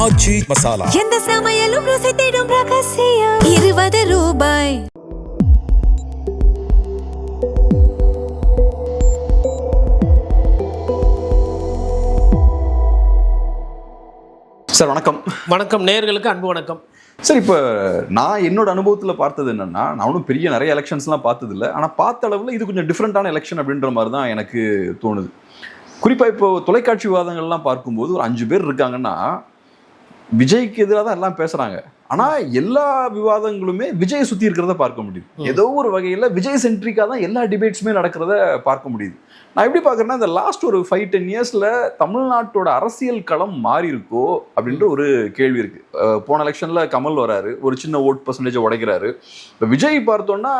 ஆச்சி மசாலா. எந்த சமையலும் ருசி தேடும் ரகசியம். 20 ரூபாய். சார் வணக்கம். வணக்கம், நேயர்களுக்கு அன்பு வணக்கம். சார், இப்போ நான் என்னோட அனுபவத்தில் பார்த்தது என்னன்னா, நான் ஒன்றும் பெரிய நிறைய எலெக்ஷன்ஸ்லாம் பார்த்ததில்லை. ஆனால் பார்த்த அளவில் இது கொஞ்சம் டிஃப்ரெண்ட்டான எலெக்ஷன் அப்படின்ற மாதிரி தான் எனக்கு தோணுது. குறிப்பாக இப்போ தொலைக்காட்சி விவாதங்கள்லாம் பார்க்கும்போது ஒரு 5 பேர் இருக்காங்கன்னா விஜய்க்கு எதிராக தான் எல்லாம் பேசுகிறாங்க. ஆனால் எல்லா விவாதங்களுமே விஜயை சுற்றி இருக்கிறத பார்க்க முடியுது. ஏதோ ஒரு வகையில் விஜய் சென்ட்ரிக்காக தான் எல்லா டிபேட்ஸுமே நடக்கிறத பார்க்க முடியுது. நான் எப்படி பார்க்குறேன்னா, இந்த லாஸ்ட் ஒரு 5-10 இயர்ஸில் தமிழ்நாட்டோட அரசியல் களம் மாறி இருக்கோ அப்படின்ற ஒரு கேள்வி இருக்குது. போன எலெக்ஷனில் கமல் வராரு, ஒரு சின்ன ஓட் பர்சன்டேஜை உடைக்கிறாரு. இப்போ விஜய் பார்த்தோன்னா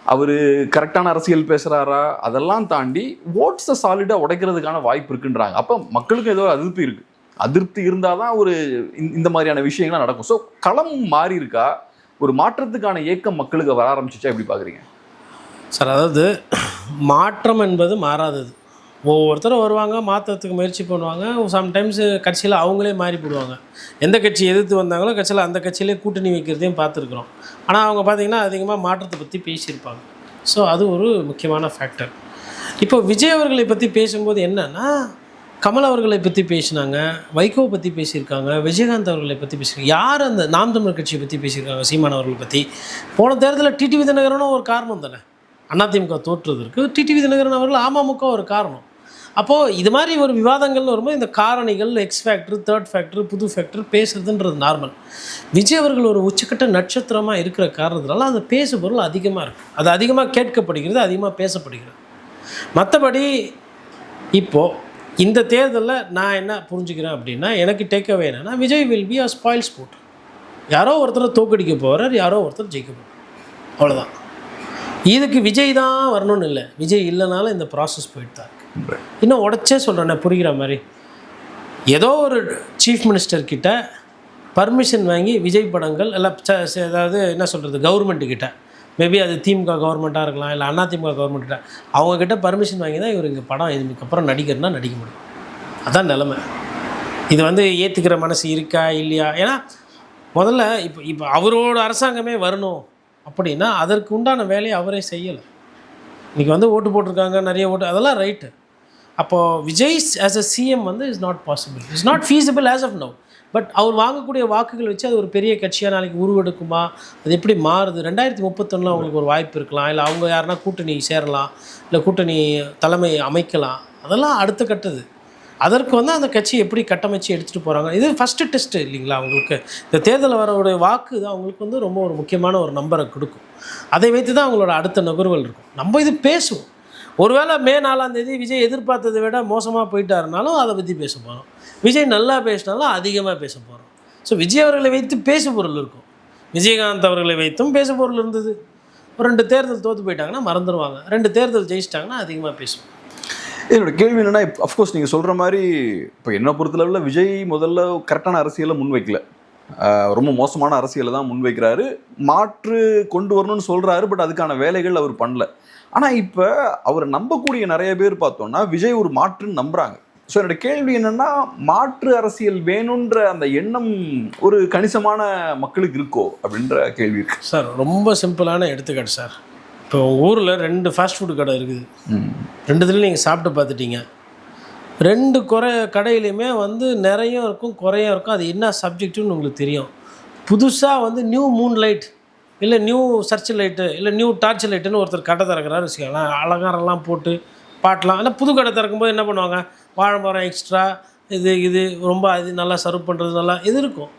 அவர் கரெக்டான அரசியல் பேசுகிறாரா அதெல்லாம் தாண்டி ஓட்ஸை சாலிடாக உடைக்கிறதுக்கான வாய்ப்பு இருக்குன்றாங்க. அப்போ மக்களுக்கு ஏதோ அதிருப்தி இருக்குது. அதிருப்தி இருந்தால் தான் ஒரு இந்த மாதிரியான விஷயங்கள்லாம் நடக்கும். ஸோ களம் மாறி இருக்கா, ஒரு மாற்றத்துக்கான ஏக்கம் மக்களுக்கு வர ஆரம்பிச்சிச்சா, எப்படி பார்க்குறீங்க சார்? அதாவது மாற்றம் என்பது மாறாதது. ஒவ்வொருத்தரும் வருவாங்க, மாற்றத்துக்கு முயற்சி பண்ணுவாங்க. சம்டைம்ஸ் கட்சியில் அவங்களே மாறி போடுவாங்க. எந்த கட்சி எதிர்த்து வந்தாங்களோ கட்சியில் அந்த கட்சியிலே கூட்டணி வைக்கிறதையும் பார்த்துருக்குறோம். ஆனால் அவங்க பார்த்திங்கன்னா அதிகமாக மாற்றத்தை பற்றி பேசியிருப்பாங்க. ஸோ அது ஒரு முக்கியமான ஃபேக்டர். இப்போ விஜய் அவர்களை பற்றி பேசும்போது என்னென்னா, கமல் அவர்களை பற்றி பேசினாங்க, வைகோவை பற்றி பேசியிருக்காங்க, விஜயகாந்த் அவர்களை பற்றி பேசியிருக்காங்க, யார் அந்த நாம் தமிழர் கட்சியை பற்றி பேசியிருக்காங்க, சீமான் அவர்களை பற்றி. போன தேர்தலில் டிடிவி தினகரனும் ஒரு காரணம் தானே, அதிமுக தோற்றுவதற்கு டிடிவி தினகரன் அவர்கள் அமமுக ஒரு காரணம். அப்போது இது மாதிரி ஒரு விவாதங்கள்னு வரும்போது இந்த காரணிகள், எக்ஸ் ஃபேக்டர், தேர்ட் ஃபேக்டர், புது ஃபேக்டர் பேசுறதுன்றது நார்மல். விஜய் அவர்கள் ஒரு உச்சக்கட்ட நட்சத்திரமாக இருக்கிற காரணத்தினால அந்த பேசு பொருள் அதிகமாக இருக்குது. அது அதிகமாக கேட்கப்படுகிறது, அதிகமாக பேசப்படுகிறது. மற்றபடி இப்போது இந்த தேர்தலில் நான் என்ன புரிஞ்சுக்கிறேன் அப்படின்னா, எனக்கு டேக்அவே என்னென்னா, Vijay will be a spoil sport. யாரோ ஒருத்தர் தோக்கடிக்க போகிறார், யாரோ ஒருத்தர் ஜெயிக்க போகிறார், அவ்வளோதான். இதுக்கு விஜய் தான் வரணும்னு இல்லை, விஜய் இல்லைனாலும் இந்த ப்ராசஸ் போயிட்டு தான் இருக்கு. இன்னும் உடச்சே சொல்கிறேன் புரிகிற மாதிரி, ஏதோ ஒரு சீஃப் மினிஸ்டர்கிட்ட பர்மிஷன் வாங்கி விஜய் படங்கள் எல்லாம் அதாவது என்ன சொல்கிறது, கவர்மெண்ட்டுக்கிட்ட, மேபி அது திமுக கவர்மெண்ட்டாக இருக்கலாம், இல்லை அதிமுக கவர்மெண்ட்டா, அவங்கக்கிட்ட பர்மிஷன் வாங்கி தான் இவர் இங்கே படம் இதுக்கப்புறம் நடிக்கிறதுனா நடிக்க முடியும். அதான் நிலமை. இது ஏற்றுக்கிற மனசு இருக்கா இல்லையா? ஏன்னா முதல்ல இப்போ அவரோட அரசாங்கமே வரணும் அப்படின்னா அதற்கு உண்டான வேலையை அவரே செய்யலை. இன்றைக்கி ஓட்டு போட்டிருக்காங்க, நிறைய ஓட்டு, அதெல்லாம் ரைட்டு. அப்போது Vijay as a CM is not possible, is not feasible as of now. But அவர் வாங்கக்கூடிய வாக்குகள் வச்சு அது ஒரு பெரிய கட்சியாக நாளைக்கு உருவெடுக்குமா, அது எப்படி மாறுது? 2031 அவங்களுக்கு ஒரு வாய்ப்பு இருக்கலாம், இல்லை அவங்க யாருன்னா கூட்டணி சேரலாம், இல்லை கூட்டணி தலைமை அமைக்கலாம், அதெல்லாம் அடுத்த கட்டது. அதற்கு அந்த கட்சி எப்படி கட்டமைச்சு எடுத்துகிட்டு போகிறாங்க, இது ஃபஸ்ட்டு டெஸ்ட்டு இல்லைங்களா அவங்களுக்கு. இந்த தேர்தலில் வரவுடைய வாக்கு தான் அவங்களுக்கு ரொம்ப ஒரு முக்கியமான ஒரு நம்பரை கொடுக்கும். அதை வைத்து தான் அவங்களோட அடுத்த நகர்வுகள் இருக்கும். நம்ம இது பேசுவோம். ஒருவேளை மே 4ஆம் தேதி விஜய் எதிர்பார்த்ததை விட மோசமாக போயிட்டாருனாலும் அதை பற்றி பேச போகிறோம். விஜய் நல்லா பேசினாலும் அதிகமாக பேச போகிறோம். ஸோ விஜய் அவர்களை வைத்து பேசு பொருள் இருக்கும். விஜயகாந்த் அவர்களை வைத்தும் பேசு பொருள் இருந்தது. ஒரு 2 தேர்தல் தோற்று போயிட்டாங்கன்னா மறந்துடுவாங்க, 2 தேர்தல் ஜெயிச்சிட்டாங்கன்னா அதிகமாக பேசுவோம். என்னோட கேள்வி என்னன்னா, அஃப்கோர்ஸ் நீங்கள் சொல்கிற மாதிரி இப்போ என்னை பொறுத்தளவில் விஜய் முதல்ல கரெக்டான அரசியலை முன்வைக்கல, ரொம்ப மோசமான அரசியலை தான் முன்வைக்கிறாரு. மாற்று கொண்டு வரணும்னு சொல்கிறாரு, பட் அதுக்கான வேலைகள் அவர் பண்ணல. ஆனால் இப்போ அவரை நம்பக்கூடிய நிறைய பேர் பார்த்தோன்னா விஜய் ஒரு மாற்றுன்னு நம்புகிறாங்க. ஸோ என்னோட கேள்வி என்னென்னா, மாற்று அரசியல் வேணுன்ற அந்த எண்ணம் ஒரு கணிசமான மக்களுக்கு இருக்கோ அப்படின்ற கேள்வி இருக்கு சார். ரொம்ப சிம்பிளான எடுத்துக்காட்டு சார். இப்போ ஊரில் 2 ஃபாஸ்ட் ஃபுட் கடை இருக்குது, 2துலேயும் நீங்கள் சாப்பிட்டு பார்த்துட்டீங்க. 2 கடையிலையுமே நிறைய இருக்கும், குறையும் இருக்கும். அது என்ன சப்ஜெக்ட்டுன்னு உங்களுக்கு தெரியும். புதுசாக நியூ மூன் லைட், இல்லை நியூ சர்ச் லைட்டு, இல்லை நியூ டார்ச் லைட்டுன்னு ஒருத்தர் கடை திறக்கிறாரு வச்சுக்கலாம், அலங்காரம்லாம் போட்டு பாட்டலாம். இல்லை புது கடை திறக்கும்போது என்ன பண்ணுவாங்க, வாழைமரம் எக்ஸ்ட்ரா, இது ரொம்ப அது நல்லா சர்வ் பண்ணுறது நல்லா இது இருக்கும்.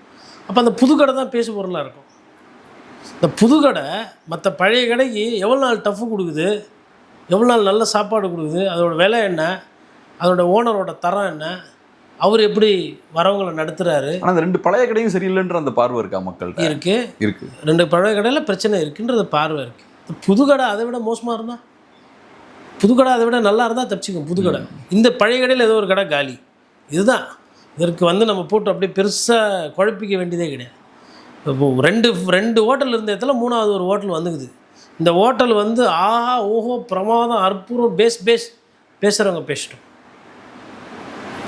அப்போ அந்த புது கடை தான் பேசு பொருளாக இருக்கும். இந்த புது கடை மற்ற பழைய கடைக்கு எவ்வளோ நாள் டஃப்பு கொடுக்குது, எவ்வளோ நாள் நல்ல சாப்பாடு கொடுக்குது, அதோடய விலை என்ன, அதோட ஓனரோட தரம் என்ன, அவர் எப்படி வரவங்களை நடத்துகிறாரு. ஆனால் அந்த 2 பழைய கடையும் சரியில்லைன்ற அந்த பார்வை இருக்கா மக்கள்கிட்ட? இருக்குது. 2 பழைய கடையில் பிரச்சனை இருக்குன்றது பார்வை இருக்குது. புது கடை அதை விட மோசமாக இருந்தால், புது கடை அதை விட நல்லா இருந்தால் தப்பிச்சுக்கும் புது கடை. இந்த பழைய கடையில் ஏதோ ஒரு கடை காலி. இதுதான் இதற்கு நம்ம போட்டு அப்படியே பெருசாக குழப்பிக்க வேண்டியதே கிடையாது. இப்போ 2 ஹோட்டல் இருந்த இடத்துல 3வது ஒரு ஹோட்டல் வந்துக்குது. இந்த ஹோட்டல் ஆஹா ஓஹோ பிரமாதம் அற்புதம் பேசுகிறவங்க பேசிட்டோம்.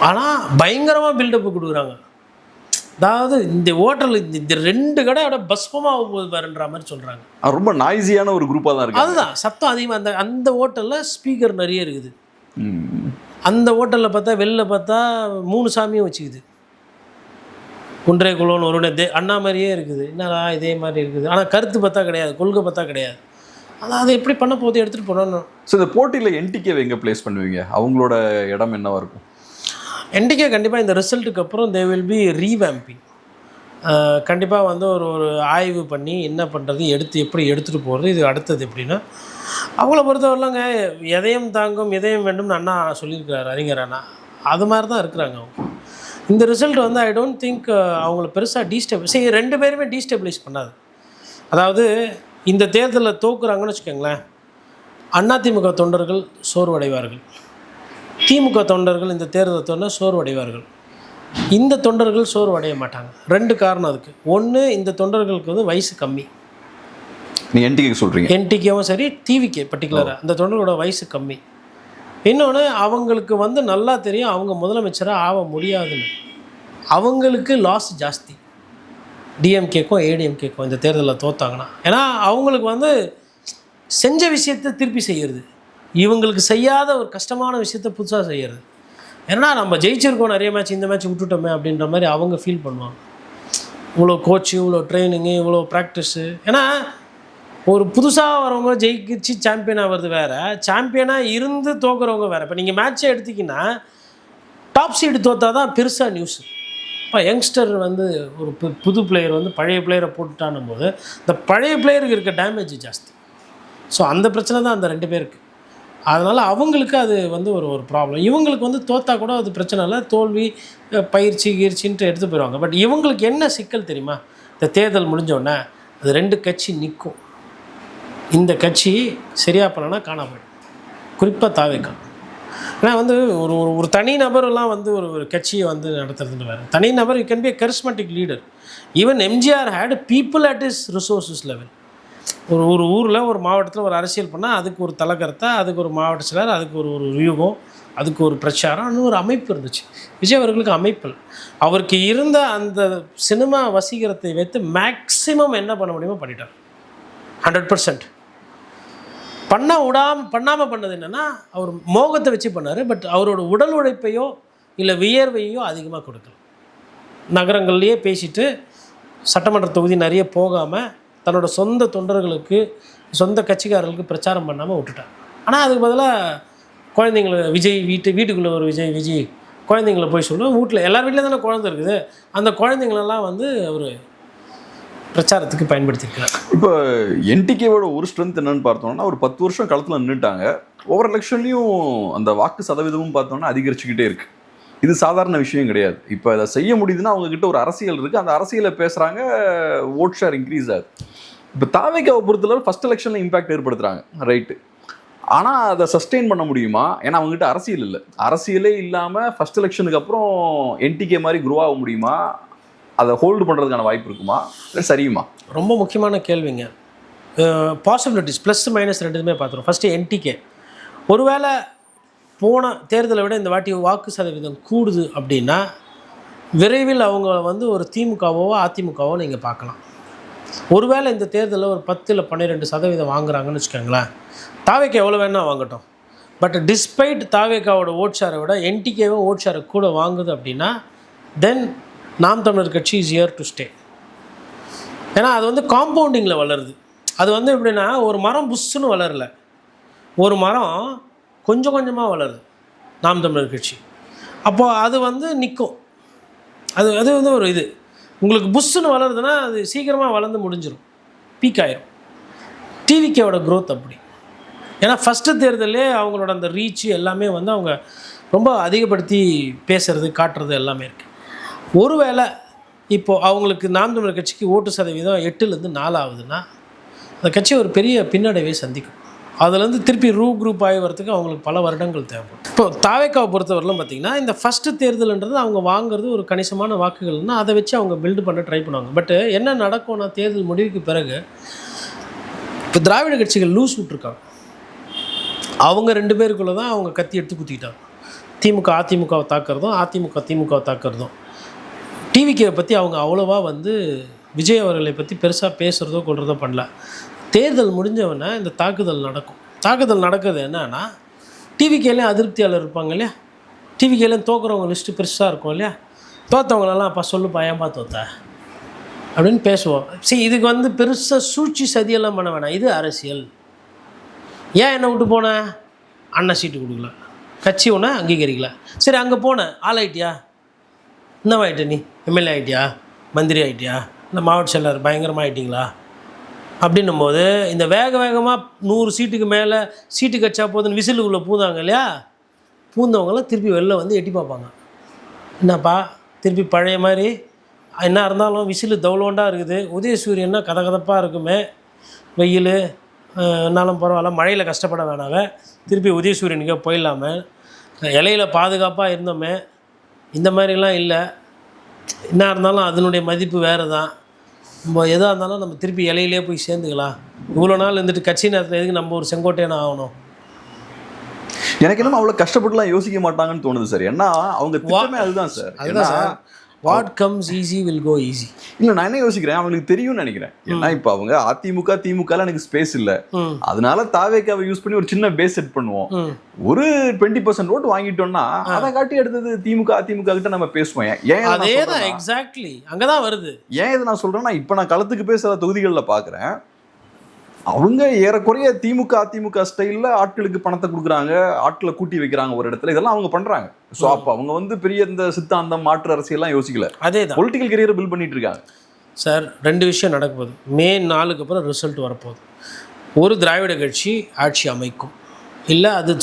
ஆனால் பயங்கரமாக பில்டப்பு கொடுக்குறாங்க. அதாவது இந்த ஹோட்டல் இந்த 2 கடையோட பஸ்பமாக போகுது பாருன்ற மாதிரி சொல்கிறாங்க. ரொம்ப நாய்ஸியான ஒரு குரூப்பாக தான் இருக்குது. அதுதான் சத்தம் அதிகமாக. அந்த ஹோட்டலில் ஸ்பீக்கர் நிறைய இருக்குது. அந்த ஹோட்டலில் பார்த்தா வெளில பார்த்தா 3 சாமியும் வச்சுக்குது. குன்றே குலோன்னு ஒரு அண்ணா மாதிரியே இருக்குது. என்னடா இதே மாதிரி இருக்குது, ஆனால் கருத்து பார்த்தா கிடையாது, கொள்கை பார்த்தா கிடையாது. அதான் அதை எப்படி பண்ண போது எடுத்துகிட்டு போனோம். ஸோ இந்த போட்டியில் என்டிகேவை எங்கே ப்ளேஸ் பண்ணுவீங்க? அவங்களோட இடம் என்னவாக இருக்கும்? என்டிகே கண்டிப்பாக இந்த ரிசல்ட்டுக்கு அப்புறம் தே வில் பி ரீவேம்பிங். கண்டிப்பாக வந்து ஒரு ஆய்வு பண்ணி என்ன பண்ணுறது, எப்படி எடுத்துகிட்டு போகிறது, இது அடுத்தது எப்படின்னா அவங்கள பொறுத்தவரையிலங்க எதையும் தாங்கும் எதையும் வேண்டும்னு அண்ணா சொல்லியிருக்கிறாரு, அறிஞர் அண்ணா. அது மாதிரி தான் இருக்கிறாங்க அவங்க. இந்த ரிசல்ட் வந்து ஐ டோன்ட் திங்க் அவங்கள பெருசாக டீஸ்டெபிலைஸ் 2 பேருமே டீஸ்டெபிலைஸ் பண்ணாது. அதாவது இந்த தேர்தலில் தோக்குறாங்கன்னு வச்சுக்கோங்களேன், அதிமுக தொண்டர்கள் சோர்வடைவார்கள், திமுக தொண்டர்கள் இந்த தேர்தலை சோர்வடைவார்கள். இந்த தொண்டர்கள் சோர்வடைய மாட்டாங்க. 2 காரணம் அதுக்கு. ஒன்று, இந்த தொண்டர்களுக்கு வந்து வயசு கம்மி. நீங்கள் என்டிகே சொல்கிறீங்க? என்டிகேவும் சரி, டிவிகே பர்டிகுலராக அந்த தொண்டர்களோட வயசு கம்மி. இன்னொன்று, அவங்களுக்கு வந்து நல்லா தெரியும் அவங்க முதலமைச்சராக ஆக முடியாதுன்னு. அவங்களுக்கு லாஸ் ஜாஸ்தி டிஎம்கேக்கும் ஏடிஎம்கேக்கும் இந்த தேர்தலில் தோத்தாங்கன்னா. ஏன்னா அவங்களுக்கு வந்து செஞ்ச விஷயத்தை திருப்பி செய்கிறது, இவங்களுக்கு செய்யாத ஒரு கஷ்டமான விஷயத்த புதுசாக செய்கிறது. ஏன்னா நம்ம ஜெயிச்சிருக்கோம் நிறைய மேட்ச், இந்த மேட்ச் விட்டுட்டோமே அப்படின்ற மாதிரி அவங்க ஃபீல் பண்ணுவாங்க. இவ்வளோ கோச்சு, இவ்வளோ ட்ரைனிங்கு, இவ்வளோ ப்ராக்டிஸு. ஏன்னா ஒரு புதுசாக வரவங்க ஜெயிக்கிச்சு சாம்பியனாக வருது வேறு, சாம்பியனாக இருந்து தோக்குறவங்க வேறு. இப்போ நீங்கள் மேட்ச்சை எடுத்திங்கன்னா டாப் சீடு தோற்றா தான் பெருசாக நியூஸு. இப்போ யங்ஸ்டர் வந்து ஒரு புது பிளேயர் வந்து பழைய பிளேயரை போட்டுட்டானும் போது இந்த பழைய பிளேயருக்கு இருக்க டேமேஜ் ஜாஸ்தி. ஸோ அந்த பிரச்சனை தான் அந்த 2 பேருக்கு. அதனால் அவங்களுக்கு அது வந்து ஒரு ப்ராப்ளம். இவங்களுக்கு வந்து தோற்றா கூட அது பிரச்சனை இல்லை, தோல்வி கீர்ச்சின்ட்டு எடுத்து போயிடுவாங்க. பட் இவங்களுக்கு என்ன சிக்கல் தெரியுமா? இந்த தேர்தல் முடிஞ்சோடனே அது 2 கட்சி நிற்கும். இந்த கட்சி சரியாக பண்ணனா காணாம போயிடும், குறிப்பாக தாவேக்கா. ஏன்னா வந்து ஒரு தனி நபரெல்லாம் வந்து ஒரு கட்சியை வந்து நடத்துறதுன்னு வேறு. தனி நபர் you can be a charismatic leader. Even MGR had people at his resources level. ஒரு ஊரில் ஒரு மாவட்டத்தில் ஒரு அரசியல் பண்ணால் அதுக்கு ஒரு தலைக்கருத்தை, அதுக்கு ஒரு மாவட்ட செயலர், அதுக்கு ஒரு வியூகம், அதுக்கு ஒரு பிரச்சாரம், ஒரு அமைப்பு இருந்துச்சு. விஜய் அவர்களுக்கு அமைப்பில் அவருக்கு இருந்த அந்த சினிமா வசீகரத்தை வைத்து மேக்ஸிமம் என்ன பண்ண முடியுமோ பண்ணிட்டார். 100% பண்ணாமல் பண்ணது என்னென்னா அவர் மோகத்தை வச்சு பண்ணார். பட் அவரோட உடல் உழைப்பையோ இல்லை வியர்வையோ அதிகமாக கொடுக்கல. நகரங்கள்லேயே பேசிட்டு சட்டமன்ற தொகுதி நிறைய போகாமல் தன்னோட சொந்த தொண்டர்களுக்கு, சொந்த கட்சிக்காரர்களுக்கு பிரச்சாரம் பண்ணாமல் விட்டுட்டார். ஆனால் அதுக்கு பதிலாக குழந்தைங்களை விஜய் வீட்டுக்குள்ளே ஒரு விஜய் குழந்தைங்கள போய் சொல்லுவோம். வீட்டில் எல்லார் வீட்லேயும் தானே குழந்தை இருக்குது, அந்த குழந்தைங்களெல்லாம் வந்து ஒரு பிரச்சாரத்துக்கு பயன்படுத்தியிருக்கிறார். இப்போ என்டிகேவோட ஒரு ஸ்ட்ரென்த் என்னன்னு பார்த்தோம்னா, ஒரு 10 வருஷம் களத்தில் நின்றுட்டாங்க. ஒவ்வொரு எலெக்ஷன்லையும் அந்த வாக்கு சதவீதமும் பார்த்தோம்னா அதிகரிச்சுக்கிட்டே இருக்குது. இது சாதாரண விஷயம் கிடையாது. இப்போ அதை செய்ய முடியுதுன்னா அவங்கக்கிட்ட ஒரு அரசியல் இருக்குது, அந்த அரசியலை பேசுகிறாங்க, ஓட் ஷேர் இன்க்ரீஸ் ஆகுது. இப்போ தாவேக்காவை பொறுத்தளவு ஃபஸ்ட் எலெக்ஷனில் இம்பாக்ட் ஏற்படுத்துகிறாங்க, ரைட்டு. ஆனால் அதை சஸ்டெயின் பண்ண முடியுமா? ஏன்னா அவங்ககிட்ட அரசியல் இல்லை. அரசியலே இல்லாமல் ஃபஸ்ட் எலெக்ஷனுக்கு அப்புறம் என்டிகே மாதிரி க்ரோ ஆக முடியுமா? அதை ஹோல்டு பண்ணுறதுக்கான வாய்ப்பு இருக்குமா, இல்லை சரியுமா? ரொம்ப முக்கியமான கேள்விங்க. பாசிபிலிட்டிஸ் ப்ளஸ் மைனஸ் 2மே பார்த்துருவோம். ஃபஸ்ட்டு என்டிகே ஒருவேளை போன தேர்தலை விட இந்த வாட்டி வாக்கு சதவீதம் கூடுது அப்படின்னா விரைவில் அவங்க வந்து ஒரு திமுகவோ அதிமுகவோ நீங்கள் பார்க்கலாம். ஒருவேளை இந்த தேர்தலில் ஒரு 10 இல்லை 12% வாங்குறாங்கன்னு வச்சுக்கோங்களேன், தாவேக்கா எவ்வளோ வேணால் வாங்கட்டும். பட் டிஸ்பைட் தாவேக்காவோட ஓட் ஷேரை விட என்டிகேவோ ஓட் ஷேரை கூட வாங்குது அப்படின்னா தென் நாம் தமிழர் கட்சி இஸ் ஹியர் டு ஸ்டே. ஏன்னா அது வந்து காம்பவுண்டிங்கில் வளருது. அது வந்து எப்படின்னா ஒரு மரம் புஷ்ஷுன்னு வளரல, ஒரு மரம் கொஞ்சம் கொஞ்சமாக வளருது நாம் தமிழர் கட்சி. அப்போது அது வந்து நிற்கும். அது வந்து ஒரு இது உங்களுக்கு புஷ்ஷுன்னு வளருதுன்னா அது சீக்கிரமாக வளர்ந்து முடிஞ்சிடும், பீக் ஆயிரும். டிவிகேவோட க்ரோத் அப்படி. ஏன்னா ஃபஸ்ட்டு தேர்தலே அவங்களோட அந்த ரீச்சு எல்லாமே வந்து அவங்க ரொம்ப அதிகப்படுத்தி பேசுகிறது காட்டுறது எல்லாமே இருக்குது. ஒருவேளை இப்போது அவங்களுக்கு நாம் தமிழர் கட்சிக்கு ஓட்டு சதவீதம் 8லேருந்து 4 ஆகுதுன்னா அந்த கட்சி ஒரு பெரிய பின்னடைவை சந்திக்கும். அதுலேருந்து திருப்பி குரூப் ஆகி வரத்துக்கு அவங்களுக்கு பல வருடங்கள் தேவைப்படும். இப்போ தாவேக்காவை பொறுத்தவரையிலும் பார்த்திங்கன்னா இந்த ஃபஸ்ட்டு தேர்தல்ன்றது அவங்க வாங்குறது ஒரு கணிசமான வாக்குகள்னால் அதை வச்சு அவங்க பில்டு பண்ண ட்ரை பண்ணுவாங்க. பட்டு என்ன நடக்கும்னா தேர்தல் முடிவுக்கு பிறகு இப்போ திராவிட கட்சிகள் லூஸ் விட்ருக்காங்க. அவங்க 2 பேருக்குள்ளே தான் அவங்க கத்தி எடுத்து குத்திக்கிட்டாங்க. திமுக அதிமுகவை தாக்குறதும், அதிமுக திமுகவை தாக்குறதும். டிவிகே பற்றி அவங்க அவ்வளோவா வந்து விஜய் அவர்களை பற்றி பெருசாக பேசுகிறதோ கொள்றதோ பண்ணல. தேர்தல் முடிஞ்சவொடனே இந்த தாக்குதல் நடக்கும். தாக்குதல் நடக்குது என்னன்னா, டிவிகேலேயும் அதிருப்தியாளர் இருப்பாங்க இல்லையா, டிவிகேலேயும் தோக்குறவங்க லிஸ்ட்டு பெருசாக இருக்கும் இல்லையா, தோற்றவங்களெல்லாம் அப்பா சொல்லுப்பா ஏன்பா தோத்த அப்படின்னு பேசுவோம். சரி, இதுக்கு வந்து பெருசாக சூழ்ச்சி சதியெல்லாம் பண்ண வேணாம், இது அரசியல். ஏன் என்னை விட்டு போனேன், அண்ணன் சீட்டு கொடுக்கல, கட்சி ஒன்று அங்கீகரிக்கல, சரி அங்கே போனேன், ஆள் ஆகிட்டியா, என்னவாயிட்ட நீ, எம்எல்ஏ ஆகிட்டியா, மந்திரி ஆகிட்டியா, இல்லை மாவட்ட செயலர் பயங்கரமாக ஆகிட்டிங்களா அப்படின்னும் போது இந்த வேகமாக 100 சீட்டுக்கு மேலே சீட்டு கட்சா போதுன்னு விசிலுக்குள்ளே பூந்தாங்க இல்லையா, பூந்தவங்களாம் திருப்பி வெளில வந்து எட்டி பார்ப்பாங்க. என்னப்பா திருப்பி பழைய மாதிரி என்ன இருந்தாலும் விசிலு தவுளோண்டாக இருக்குது, உதயசூரியன்னா கதகதப்பாக இருக்குமே, வெயில் என்னாலும் பரவாயில்ல, மழையில் கஷ்டப்பட வேணாங்க, திருப்பி உதயசூரியனுக்கே போயிடலாமே, இலையில் பாதுகாப்பாக இருந்தோமே, இந்த மாதிரிலாம் இல்லை, என்ன இருந்தாலும் அதனுடைய மதிப்பு வேறு தான், நம்ம எதாக இருந்தாலும் நம்ம திருப்பி இலையிலே போய் சேர்ந்துக்கலாம், இவ்வளோ நாள் இருந்துட்டு கட்சி நேரத்தில் எதுக்கு நம்ம ஒரு செங்கோட்டையனா ஆகணும். எனக்கு என்னமோ அவ்வளோ கஷ்டப்பட்டுலாம் யோசிக்க மாட்டாங்கன்னு தோணுது சார். ஏன்னா அவங்க திட்டமே அதுதான் சார். அதுதான் sir, what comes easy will go easy. இல்லை, நான் என்ன யோசிக்கிறேன், அவங்களுக்கு தெரியும்னு நினைக்கிறேன். ஏன்னா இப்போ அவங்க அதிமுக திமுகலாம் எனக்கு ஸ்பேஸ் இல்லை, அதனால தாவேக்காவை யூஸ் பண்ணி ஒரு சின்ன பேஸ் செட் பண்ணுவோம், ஒரு 20% ஓட்டு வாங்கிட்டோம்னா அதை காட்டி எடுத்தது திமுக அதிமுக கிட்ட நம்ம பேசுவோம். ஏன் அதே தான் எக்ஸாக்ட்லி அங்கே தான் வருது. ஏன் இதை நான் சொல்றேன்னா, இப்போ நான் களத்துக்கு பேசுகிற தொகுதிகளில் பார்க்குறேன், அவங்க ஏறக்குறைய திமுக அதிமுக ஸ்டைலில் ஆட்களுக்கு பணத்தை கொடுக்குறாங்க, ஆட்களை கூட்டி வைக்கிறாங்க ஒரு இடத்துல, இதெல்லாம் அவங்க பண்ணுறாங்க. ஸோ அப்போ அவங்க வந்து பெரிய இந்த சித்தாந்தம் மாற்று அரசியல்லாம் யோசிக்கல, அதே தான் பொலிட்டிக்கல் கரியரை பில்ட் பண்ணிட்டு இருக்காங்க. சார் 2 விஷயம் நடக்க போகுது. மே 4க்கு அப்புறம் ரிசல்ட் வரப்போகுது. ஒரு திராவிட கட்சி ஆட்சி அமைக்கும், இல்லை அது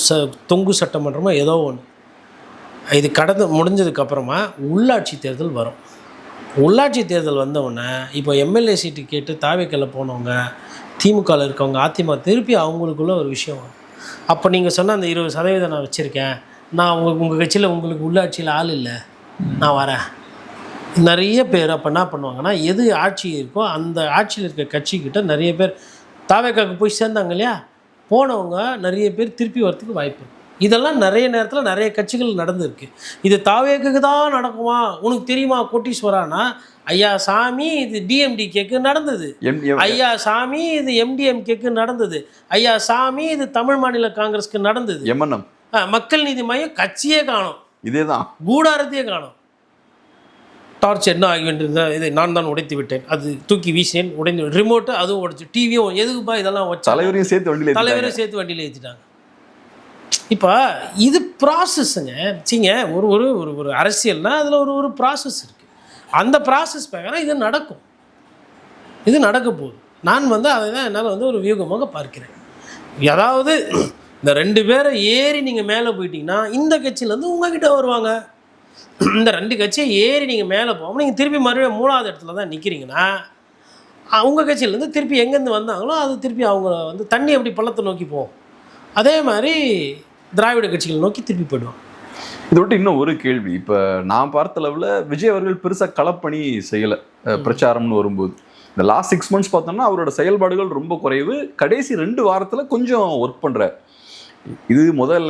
தொங்கு சட்டமன்றமோ ஏதோ ஒன்று. இது கடந்து முடிஞ்சதுக்கப்புறமா உள்ளாட்சி தேர்தல் வரும். உள்ளாட்சி தேர்தல் வந்தவுடனே இப்போ எம்எல்ஏ சீட்டு கேட்டு தாவேக்கல்ல போனவங்க, திமுகவில் இருக்கவங்க, அதிமுக திருப்பி அவங்களுக்குள்ள ஒரு விஷயம் வரும். அப்போ நீங்கள் சொன்ன அந்த 20% நான் வச்சுருக்கேன், நான் உங்கள் கட்சியில் உங்களுக்கு உள்ளாட்சியில் ஆள் இல்லை, நான் வரேன். நிறைய பேர் அப்போ என்ன பண்ணுவாங்கன்னா, எது ஆட்சி இருக்கோ அந்த ஆட்சியில் இருக்க கட்சிக்கிட்ட நிறைய பேர் தாவேக்காக்கு போய் சேர்ந்தாங்க இல்லையா, போனவங்க நிறைய பேர் திருப்பி வரத்துக்கு வாய்ப்பு இருக்குது. இதெல்லாம் நிறைய நேரத்தில் நிறைய கட்சிகள் நடந்துருக்கு. இது தாவேக்காக்கு தான் நடக்குமா, உனக்கு தெரியுமா கோட்டீஸ்வரானா, ஐயா சாமி இது டிஎம்டிகேக்கு நடந்தது, ஐயா சாமி இது எம்டிஎம்கேக்கு நடந்தது, ஐயா சாமி இது தமிழ் மாநில காங்கிரஸ்க்கு நடந்தது, எம்என்எம் மக்கள் நீதி மையம் கட்சியே காணும், இதேதான் கூடாரத்தையே காணும். டார்ச் என்ன ஆகிவிட்டு இதை நான் தான் உடைத்து விட்டேன், அது தூக்கி வீசினேன், உடைந்து ரிமோட்டு அதுவும் உடைச்சு, டிவியும் எதுக்குப்பா இதெல்லாம் வச்சு தலைவரையும் சேர்த்து வண்டியில் ஏற்றிட்டாங்க. இப்போ இது ப்ராசஸ்ஸுங்க. சரிங்க, ஒரு ஒரு ஒரு ஒரு அரசியல்னால் அதில் ஒரு ஒரு ப்ராசஸ் இருக்குது. அந்த ப்ராசஸ் பார்க்குறேன், இது நடக்கும், இது நடக்க போகுது. நான் வந்து அதை தான் என்னால் வந்து ஒரு வியூகமாக பார்க்கிறேன். அதாவது இந்த 2 பேரை ஏறி நீங்கள் மேலே போயிட்டீங்கன்னா இந்த கட்சியிலேருந்து உங்ககிட்ட வருவாங்க, இந்த 2 கட்சியை ஏறி நீங்கள் மேலே போகாமல் நீங்கள் திருப்பி மறுபடியும் 3வது இடத்துல தான் நிற்கிறீங்கன்னா, உங்கள் கட்சியிலேருந்து திருப்பி எங்கேருந்து வந்தாங்களோ அது திருப்பி அவங்க வந்து தண்ணி எப்படி பள்ளத்தை நோக்கி போகும், அதே மாதிரி திராவிட கட்சிகள் நோக்கி திருப்பி போயிடுவாங்க. இதை விட்டு இன்னும் ஒரு கேள்வி, இப்போ நான் பார்த்த அளவில் விஜய் அவர்கள் பெருசாக களப்பணி செய்யலை பிரச்சாரம்னு வரும்போது. இந்த லாஸ்ட் 6 months பார்த்தோம்னா அவரோட செயல்பாடுகள் ரொம்ப குறைவு. கடைசி 2 வாரத்தில் கொஞ்சம் ஒர்க் பண்ணுறார். இது முதல்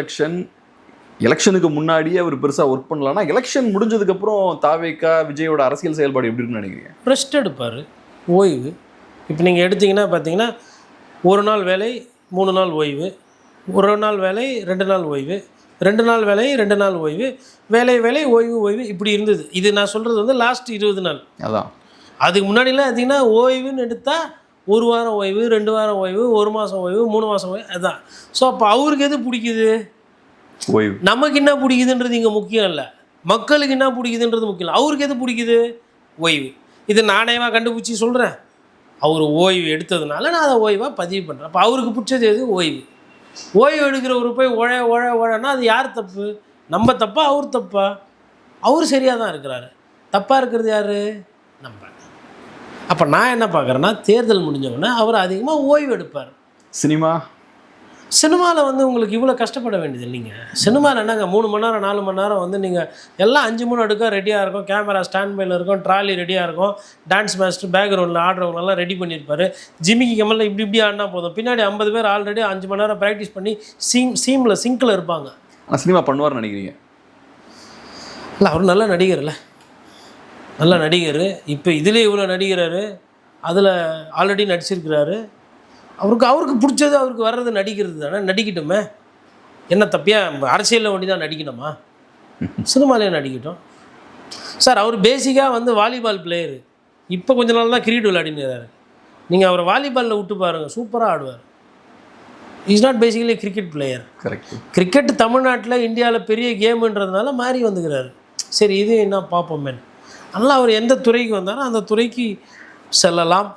எலெக்ஷனுக்கு முன்னாடியே அவர் பெருசாக ஒர்க் பண்ணலான்னா, எலெக்ஷன் முடிஞ்சதுக்கப்புறம் தாவேக்கா விஜயோட அரசியல் செயல்பாடு எப்படி இருக்குன்னு நினைக்கிறீங்க? ரெஸ்ட் எடுப்பார், ஓய்வு. இப்போ நீங்கள் எடுத்திங்கன்னா பார்த்தீங்கன்னா 1 நாள் வேலை 3 நாள் ஓய்வு, 1 நாள் வேலை 2 நாள் ஓய்வு, 2 நாள் வேலை 2 நாள் ஓய்வு, வேலை ஓய்வு ஓய்வு, இப்படி இருந்தது. இது நான் சொல்கிறது வந்து லாஸ்ட் 20 நாள். அதான் அதுக்கு முன்னாடிலாம் பார்த்தீங்கன்னா ஓய்வுன்னு எடுத்தால் 1 வாரம் ஓய்வு, 2 வாரம் ஓய்வு, 1 மாதம் ஓய்வு, 3 மாதம் ஓய்வு, அதுதான். ஸோ அப்போ அவருக்கு எது பிடிக்குது, ஓய்வு. நமக்கு என்ன பிடிக்குதுன்றது இங்கே முக்கியம் இல்லை, மக்களுக்கு என்ன பிடிக்குதுன்றது முக்கியம் இல்லை, அவருக்கு எது பிடிக்குது, ஓய்வு. இது நாணயமாக கண்டுபிடிச்சி சொல்கிறேன். அவர் ஓய்வு எடுத்ததுனால நான் அதை ஓய்வாக பதிவு பண்ணுறேன். அப்போ அவருக்கு பிடிச்சது எது, ஓய்வு. ஓய்வு எடுக்கிறவர் போய் உழனா அது யார் தப்பு, நம்ம தப்பா அவர் தப்பா? அவர் சரியாக தான் இருக்கிறாரு, தப்பாக இருக்கிறது யார், நம்ம. அப்போ நான் என்ன பார்க்குறேன்னா, தேர்தல் முடிஞ்சவொடனே அவர் அதிகமாக ஓய்வு எடுப்பார். சினிமாவில் வந்து உங்களுக்கு இவ்வளோ கஷ்டப்பட வேண்டியது இல்லைங்க. சினிமாவில் என்னங்க 3 மணி நேரம் 4 மணி நேரம் வந்து நீங்கள் எல்லாம் 5-3 அடுக்காக ரெடியாக இருக்கும், கேமரா ஸ்டாண்ட் பையில் இருக்கும், ட்ராலி ரெடியாக இருக்கும், டான்ஸ் மாஸ்டர் பேக்ரவுண்டில் ஆடுறவங்களெல்லாம் ரெடி பண்ணியிருப்பார். ஜிமிக்கு கமலில் இப்படி ஆடினா போதும், பின்னாடி 50 பேர் ஆல்ரெடி 5 மணி நேரம் ப்ராக்டிஸ் பண்ணி சிங்கில் இருப்பாங்க. ஆனால் சினிமா பண்ணுவார்னு நினைக்கிறீங்க? இல்லை, அவர் நல்ல நடிகர் இல்லை, நல்ல நடிகர். இப்போ இதிலே இவ்வளோ நடிக்கிறாரு, அதில் ஆல்ரெடி நடிச்சிருக்கிறாரு. அவருக்கு பிடிச்சது அவருக்கு வர்றது நடிக்கிறது தானே, நடிக்கட்டுமே. என்ன தப்பியா அரசியலில் ஒண்டி தான் நடிக்கணுமா? சினிமாலேயே நடிக்கட்டும் சார். அவர் பேசிக்காக வந்து வாலிபால் பிளேயரு. இப்போ கொஞ்ச நாள் தான் கிரிக்கெட் விளையாடினுறாரு. நீங்கள் அவரை வாலிபாலில் விட்டு பாருங்கள், சூப்பராக ஆடுவார். Is not basically cricket player. Correct. Cricket தமிழ்நாட்டில் இந்தியாவில் பெரிய கேமுன்றதுனால மாறி வந்துக்கிறாரு. சரி, இது என்ன பார்ப்போமே. அதனால் அவர் எந்த துறைக்கு வந்தாலும் அந்த துறைக்கு செல்லலாம்.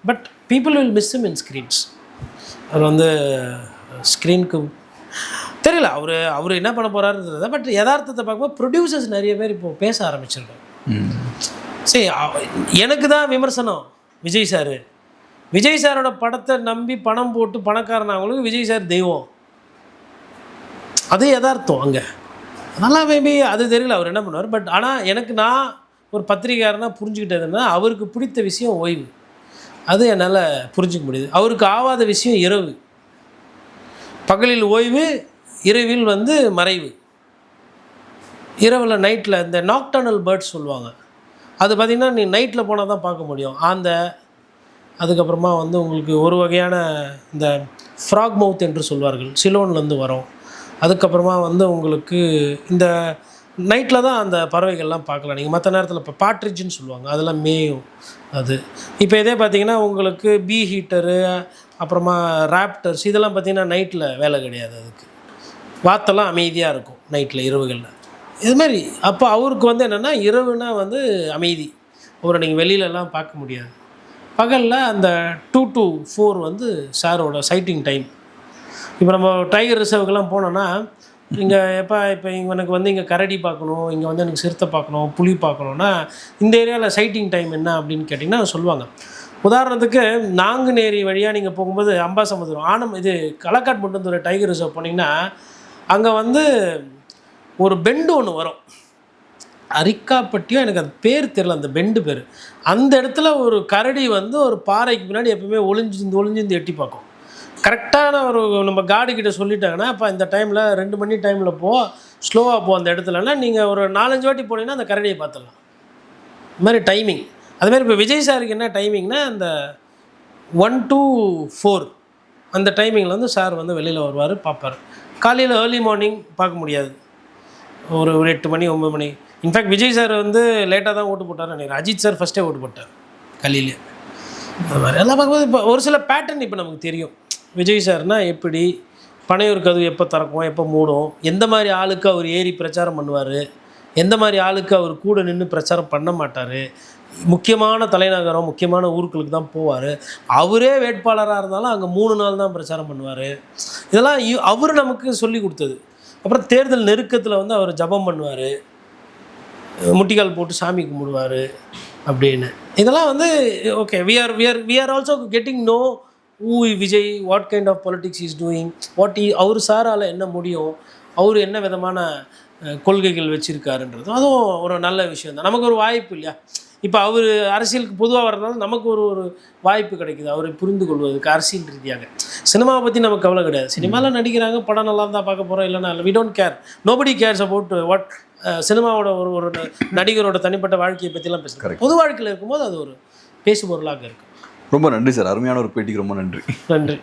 But people will miss him in screens. அவர் வந்து ஸ்க்ரீனுக்கு தெரியல அவர் என்ன பண்ண போகிறாருன்றது. பட் யதார்த்தத்தை பார்க்கும்போது ப்ரொடியூசர்ஸ் நிறைய பேர் இப்போது பேச ஆரம்பிச்சிருக்கோம். சரி, எனக்கு தான் விமர்சனம் விஜய் சார். விஜய் சாரோட படத்தை நம்பி பணம் போட்டு பணக்காரனாங்களுக்கு விஜய் சார் தெய்வம். அது யதார்த்தம் அங்கே. அதெல்லாம் மேபி அது தெரியல அவர் என்ன பண்ணுவார். பட் ஆனால் நான் ஒரு பத்திரிகையாரனா புரிஞ்சுக்கிட்டதுன்னா, அவருக்கு பிடித்த விஷயம் ஓய்வு. அது என்னால் புரிஞ்சிக்க முடியுது. அவருக்கு ஆகாத விஷயம் இரவு. பகலில் ஓய்வு, இரவில் வந்து மறைவு. இரவில் நைட்டில் இந்த நாக்டர்னல் பேர்ட்ஸ் சொல்லுவாங்க. அது பார்த்திங்கன்னா நீ நைட்டில் போனால் தான் பார்க்க முடியும். அதுக்கப்புறமா வந்து உங்களுக்கு ஒரு வகையான இந்த ஃப்ராக் மவுத் என்று சொல்வார்கள், சிலோன்லேருந்து வரும். அதுக்கப்புறமா வந்து உங்களுக்கு இந்த நைட்டில் தான் அந்த பறவைகள்லாம் பார்க்கலாம். நீங்கள் மற்ற நேரத்தில் இப்போ பாட்ரிட்ஜுன்னு சொல்லுவாங்க, அதெல்லாம் மேயும். அது இப்போ இதே பார்த்திங்கன்னா உங்களுக்கு பீ ஹீட்டரு, அப்புறமா ராப்டர்ஸ், இதெல்லாம் பார்த்திங்கன்னா நைட்டில் வேலை கிடையாது. அதுக்கு வாத்தெல்லாம் அமைதியாக இருக்கும் நைட்டில், இரவுகளில். இதுமாரி அப்போ அவருக்கு வந்து என்னென்னா இரவுனா வந்து அமைதி. அவரை நீங்கள் வெளியிலலாம் பார்க்க முடியாது. பகலில் அந்த 2 to 4 வந்து சாரோட சைட்டிங் டைம். இப்போ நம்ம டைகர் ரிசர்வுக்கெல்லாம் போனோன்னா இங்கே இப்போ எனக்கு வந்து இங்கே கரடி பார்க்கணும், இங்கே வந்து எனக்கு சிறுத்தை பார்க்கணும், புலி பார்க்கணுன்னா இந்த ஏரியாவில் சைட்டிங் டைம் என்ன அப்படின்னு கேட்டிங்கன்னா சொல்லுவாங்க. உதாரணத்துக்கு நாங்குநேரி வழியாக நீங்கள் போகும்போது அம்பாசமுத்திரம் இது களக்காட் முட்டந்தூர் டைகர் ரிசர்வ் போனீங்கன்னா அங்கே வந்து ஒரு பெண்டு ஒன்று வரும். அரிக்காப்பட்டியோ, எனக்கு அது பேர் தெரியல, அந்த பெண்டு பேர். அந்த இடத்துல ஒரு கரடி வந்து ஒரு பாறைக்கு பின்னாடி எப்பவுமே ஒளிஞ்சிருந்து எட்டி பார்க்கும். கரெக்டான ஒரு நம்ம கார்டுக்கிட்ட சொல்லிட்டாங்கன்னா, அப்போ இந்த டைமில் 2 மணி டைமில் ஸ்லோவாக அந்த இடத்துலனா நீங்கள் ஒரு 4-5 வாட்டி போனீங்கன்னா அந்த கரடியை பார்த்துடலாம். இது மாதிரி டைமிங். அதுமாதிரி இப்போ விஜய் சாருக்கு என்ன டைமிங்னா, அந்த 1 to 4 அந்த டைமிங்கில் வந்து சார் வந்து வெளியில் வருவார், பார்ப்பார். காலையில் ஏர்லி மார்னிங் பார்க்க முடியாது, ஒரு 8 மணி 9 மணி. இன்ஃபேக்ட் விஜய் சார் வந்து லேட்டாக தான் ஓட்டு போட்டார்னு நினைக்கிறேன். அஜித் சார் ஃபஸ்ட்டே ஓட்டு போட்டார் காலையிலே. அது மாதிரி எல்லாம் பார்க்கும்போது இப்போ ஒரு சில பேட்டர்ன் இப்போ நமக்கு தெரியும். விஜய் சார்னால் எப்படி, பனையூர் கதவு எப்போ திறக்கும், எப்போ மூடும், எந்த மாதிரி ஆளுக்கு அவர் ஏறி பிரச்சாரம் பண்ணுவார், எந்த மாதிரி ஆளுக்கு அவர் கூட நின்று பிரச்சாரம் பண்ண மாட்டார், முக்கியமான தலைநகரம் முக்கியமான ஊர்களுக்கு தான் போவார், அவரே வேட்பாளராக இருந்தாலும் அங்கே 3 நாள் தான் பிரச்சாரம் பண்ணுவார். இதெல்லாம் அவர் நமக்கு சொல்லி கொடுத்தது. அப்புறம் தேர்தல் நெருக்கத்தில் வந்து அவர் ஜபம் பண்ணுவார், முட்டிக்கால் போட்டு சாமி கும்பிடுவார் அப்படின்னு. இதெல்லாம் வந்து okay, we are also getting no who Vijay, what kind of politics is doing, அவர் சாரால் என்ன முடியும், அவர் என்ன விதமான கொள்கைகள் வச்சுருக்காருன்றது அதுவும் ஒரு நல்ல விஷயம் தான். நமக்கு ஒரு வாய்ப்பு இல்லையா. இப்போ அவர் அரசியலுக்கு பொதுவாக வர்றதுனால நமக்கு ஒரு வாய்ப்பு கிடைக்குது அவரை புரிந்து கொள்வதற்கு அரசியல் ரீதியாக. சினிமாவை பற்றி நமக்கு கவலை கிடையாது. சினிமாவில் நடிக்கிறாங்க, படம் நல்லா தான் பார்க்க போகிறோம், இல்லைனா இல்லை, we don't care. Nobody cares about what சினிமாவோட ஒரு நடிகரோட தனிப்பட்ட வாழ்க்கையை பற்றிலாம் பேசுகிறேன். பொது வாழ்க்கையில் இருக்கும்போது அது ஒரு பேசுபொருளாக இருக்குது. ரொம்ப நன்றி சார், அருமையான ஒரு பேட்டிக்கு ரொம்ப நன்றி. நன்றி.